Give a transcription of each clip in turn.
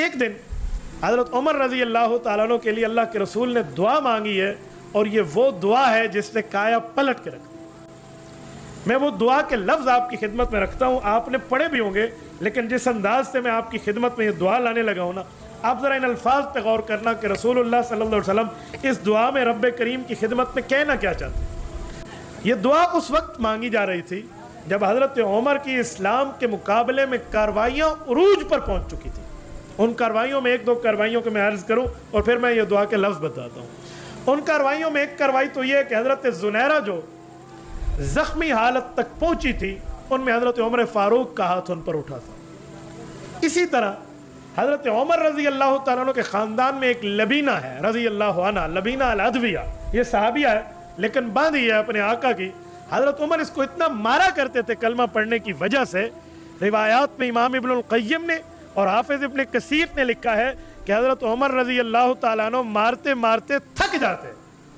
ایک دن حضرت عمر رضی اللہ تعالیٰ عنہ کے لیے اللہ کے رسول نے دعا مانگی ہے، اور یہ وہ دعا ہے جس نے کایا پلٹ کے رکھ دی۔ میں وہ دعا کے لفظ آپ کی خدمت میں رکھتا ہوں، آپ نے پڑھے بھی ہوں گے، لیکن جس انداز سے میں آپ کی خدمت میں یہ دعا لانے لگا ہوں نا، آپ ذرا ان الفاظ پہ غور کرنا کہ رسول اللہ صلی اللہ علیہ وسلم اس دعا میں رب کریم کی خدمت میں کہنا کیا چاہتے ہیں۔ یہ دعا اس وقت مانگی جا رہی تھی جب حضرت عمر کی اسلام کے مقابلے میں کاروائیاں عروج پر پہنچ چکی تھی۔ ان کاروائیوں میں ایک دو کاروائیوں کو میں عرض کروں اور پھر میں یہ دعا کے لفظ بتاتا ہوں۔ ان کاروائیوں میں ایک کاروائی تو یہ ہے کہ حضرت زنیرہ جو زخمی حالت تک پہنچی تھی، ان میں حضرت عمر فاروق کا ہاتھ ان پر اٹھا تھا۔ اسی طرح حضرت عمر رضی اللہ تعالیٰ عنہ کے خاندان میں ایک لبینہ ہے رضی اللہ عنہ، لبینہ العدویہ، یہ صحابیہ ہے لیکن باندھی ہے اپنے آقا کی۔ حضرت عمر اس کو اتنا مارا کرتے تھے کلمہ پڑھنے کی وجہ سے، روایات میں امام ابن القیم نے اور حافظ ابن کثیر نے لکھا ہے کہ حضرت عمر رضی اللہ تعالیٰ عنہ مارتے مارتے تھک جاتے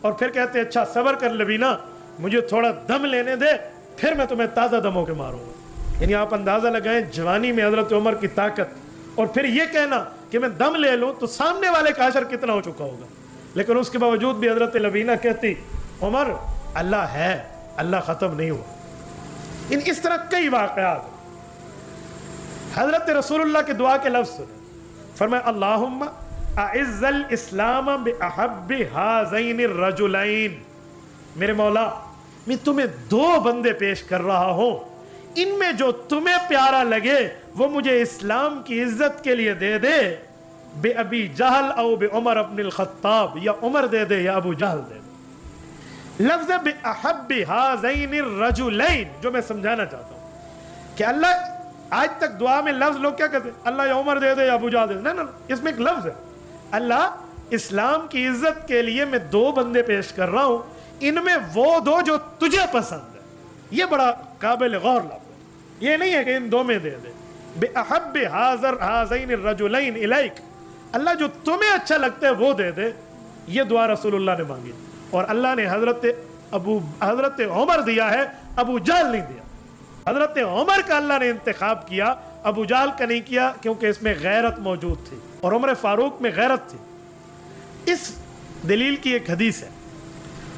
اور پھر کہتے اچھا صبر کر لبینہ، مجھے تھوڑا دم لینے دے، پھر میں تمہیں تازہ دموں کے ماروں گا۔ یعنی آپ اندازہ لگائیں جوانی میں حضرت عمر کی طاقت، اور پھر یہ کہنا کہ میں دم لے لوں تو سامنے والے کا حشر کتنا ہو چکا ہوگا، لیکن اس کے باوجود بھی حضرت لبینہ کہتی عمر اللہ ہے، اللہ ختم نہیں ہوا۔ اس طرح کئی واقعات۔ حضرت رسول اللہ کے دعا کے لفظ سنیں، فرمایا اللہم اعز الاسلام باحب ہذین الرجلین، میرے مولا میں تمہیں دو بندے پیش کر رہا ہوں، ان میں جو تمہیں پیارا لگے وہ مجھے اسلام کی عزت کے لیے دے دے، بے ابی جہل او بے عمر ابن الخطاب، یا عمر دے دے یا ابو جہل دے دے۔ لفظ بے احب ہذین الرجلین جو میں سمجھانا چاہتا ہوں کہ اللہ آج تک دعا میں لفظ لوگ کیا کہتے ہیں اللہ یا عمر دے دے یا ابو جہل دے دے، نہیں، اس میں ایک لفظ ہے اللہ اسلام کی عزت کے لیے میں دو بندے پیش کر رہا ہوں، ان میں وہ دو جو تجھے پسند ہے۔ یہ بڑا قابل غور لفظ ہے، یہ نہیں ہے کہ ان دو میں دے دے، بے احب ہذین الرجلین الیک، اللہ جو تمہیں اچھا لگتا ہے وہ دے دے۔ یہ دعا رسول اللہ نے مانگی اور اللہ نے حضرت عمر دیا ہے، ابو جہل نہیں دیا۔ حضرت عمر کا اللہ نے انتخاب کیا، ابو جہل کا نہیں کیا، کیونکہ اس میں غیرت موجود تھی اور عمر فاروق میں غیرت تھی۔ اس دلیل کی ایک حدیث ہے،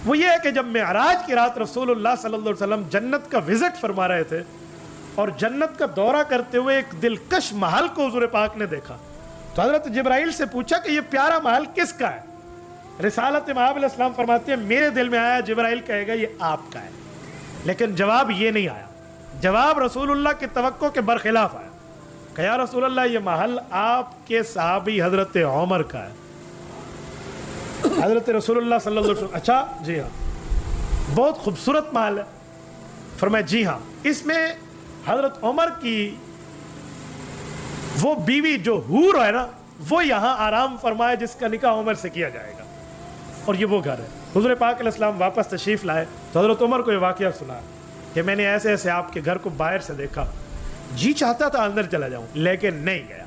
وہ یہ ہے کہ جب معراج کی رات رسول اللہ صلی اللہ علیہ وسلم جنت کا وزٹ فرما رہے تھے اور جنت کا دورہ کرتے ہوئے ایک دلکش محل کو حضور پاک نے دیکھا، تو حضرت جبرائیل سے پوچھا کہ یہ پیارا محل کس کا ہے؟ رسالت مآب علیہ السلام فرماتے ہیں میرے دل میں آیا جبرائیل کہے گا یہ آپ کا ہے، لیکن جواب یہ نہیں آیا، جواب رسول اللہ کی توقع کے برخلاف آیا کہ یا رسول اللہ یہ محل آپ کے صحابی حضرت عمر کا ہے۔ حضرت رسول اللہ صلی اللہ علیہ وسلم اچھا جی ہاں بہت خوبصورت محل ہے، فرمایا جی ہاں، اس میں حضرت عمر کی وہ بیوی جو حور ہے نا وہ یہاں آرام فرمائے جس کا نکاح عمر سے کیا جائے گا، اور یہ وہ گھر ہے۔ حضور پاک علیہ السلام واپس تشریف لائے تو حضرت عمر کو یہ واقعہ سنا کہ میں نے ایسے ایسے آپ کے گھر کو باہر سے دیکھا، جی چاہتا تھا اندر چلا جاؤں لیکن نہیں گیا۔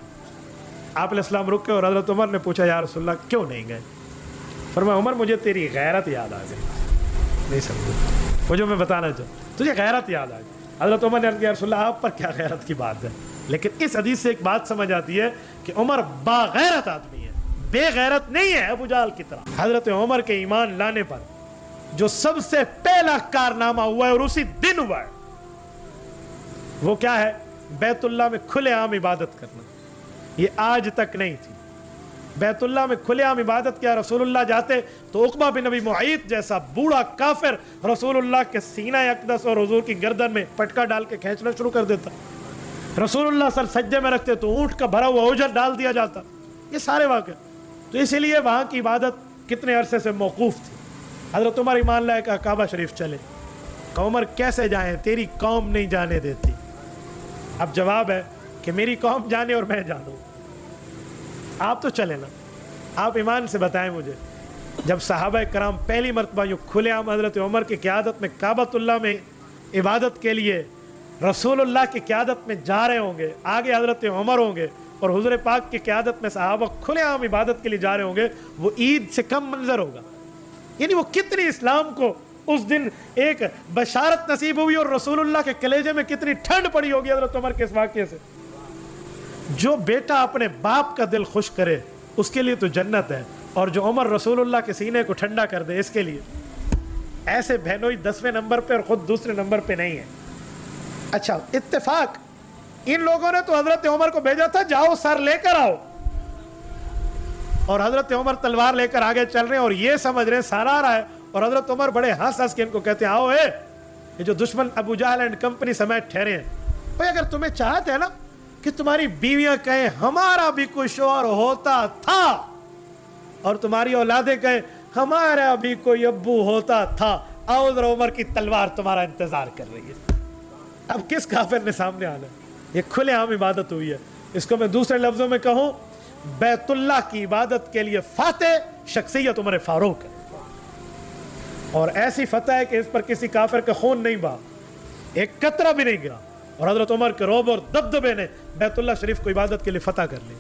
آپ علیہ السلام رک گئے اور حضرت عمر نے پوچھا یا رسول اللہ کیوں نہیں گئے؟ فرمایا عمر مجھے تیری غیرت یاد آ گئی، نہیں سمجھے وہ جو میں بتانا چاہوں، تجھے غیرت یاد آ گئی۔ حضرت عمر نے کہا یا رسول اللہ آپ پر کیا غیرت کی بات ہے، لیکن اس حدیث سے ایک بات سمجھ آتی ہے کہ عمر باغیرت آدمی ہے، بے غیرت نہیں ہے ابو جہل کی طرح۔ حضرت عمر کے ایمان لانے پر جو سب سے پہلا کارنامہ ہوا ہے اور اسی دن ہوا ہے وہ کیا ہے؟ بیت اللہ میں کھلے عام عبادت کرنا۔ یہ آج تک نہیں تھی، بیت اللہ میں کھلے عام عبادت کیا رسول اللہ جاتے تو عقبہ بن ابی معیط جیسا بوڑھا کافر رسول اللہ کے سینہ اقدس اور حضور کی گردن میں پٹکا ڈال کے کھینچنا شروع کر دیتا، رسول اللہ سر سجدے میں رکھتے تو اونٹ کا بھرا ہوا اوجر ڈال دیا جاتا۔ یہ سارے واقع تو اسی لیے وہاں کی عبادت کتنے عرصے سے موقوف تھی۔ حضرت عمر ایمان لائے کہا کعبہ شریف چلے، کہ عمر کیسے جائیں، تیری قوم نہیں جانے دیتی۔ اب جواب ہے کہ میری قوم جانے اور میں جانوں، آپ تو چلے نا، آپ ایمان سے بتائیں مجھے جب صحابہ کرام پہلی مرتبہ یوں کھلے عام حضرت عمر کی قیادت میں کعبۃ اللہ میں عبادت کے لیے رسول اللہ کی قیادت میں جا رہے ہوں گے، آگے حضرت عمر ہوں گے اور حضور پاک کی قیادت میں صحابہ کھلے عام عبادت کے لیے جا رہے ہوں گے، وہ عید سے کم منظر ہوگا۔ یعنی وہ کتنی اسلام کو اس دن ایک بشارت نصیب ہوئی اور رسول اللہ کے کلیجے میں کتنی ٹھنڈ پڑی ہوگی حضرت عمر کے اس واقعے سے۔ جو بیٹا اپنے باپ کا دل خوش کرے اس کے لیے تو جنت ہے، اور جو عمر رسول اللہ کے سینے کو ٹھنڈا کر دے اس کے لیے۔ ایسے بہنوئی 10ویں نمبر پہ اور خود دوسرے نمبر پہ نہیں ہے۔ اچھا، اتفاق ان لوگوں نے تو حضرت عمر کو بھیجا تھا جاؤ سر لے کر آؤ، اور حضرت عمر تلوار لے کر آگے چل رہے ہیں اور یہ سمجھ رہے ہیں سارا آ رہا ہے، اور حضرت عمر بڑے ہنس ہنس کے ان کو کہتے ہیں آؤ یہ جو دشمن ابو جہل اینڈ کمپنی سمیت ٹھہرے ہیں، بھئی اگر تمہیں چاہتے ہیں نا کہ تمہاری بیویاں کہیں ہمارا بھی کوئی شوہر ہوتا تھا، اور تمہاری اولادیں کہیں ہمارا بھی کوئی ابو ہوتا تھا، آؤ ذرا عمر کی تلوار تمہارا انتظار کر رہی ہے۔ اب کس کافر نے سامنے آنا ہے؟ یہ کھلے عام عبادت ہوئی ہے۔ اس کو میں دوسرے لفظوں میں کہوں، بیت اللہ کی عبادت کے لیے فاتح شخصیت عمر فاروق ہے، اور ایسی فتح ہے کہ اس پر کسی کافر کا خون نہیں بہا، ایک قطرہ بھی نہیں گرا، اور حضرت عمر کے رعب اور دبدبے نے بیت اللہ شریف کو عبادت کے لیے فتح کر لی۔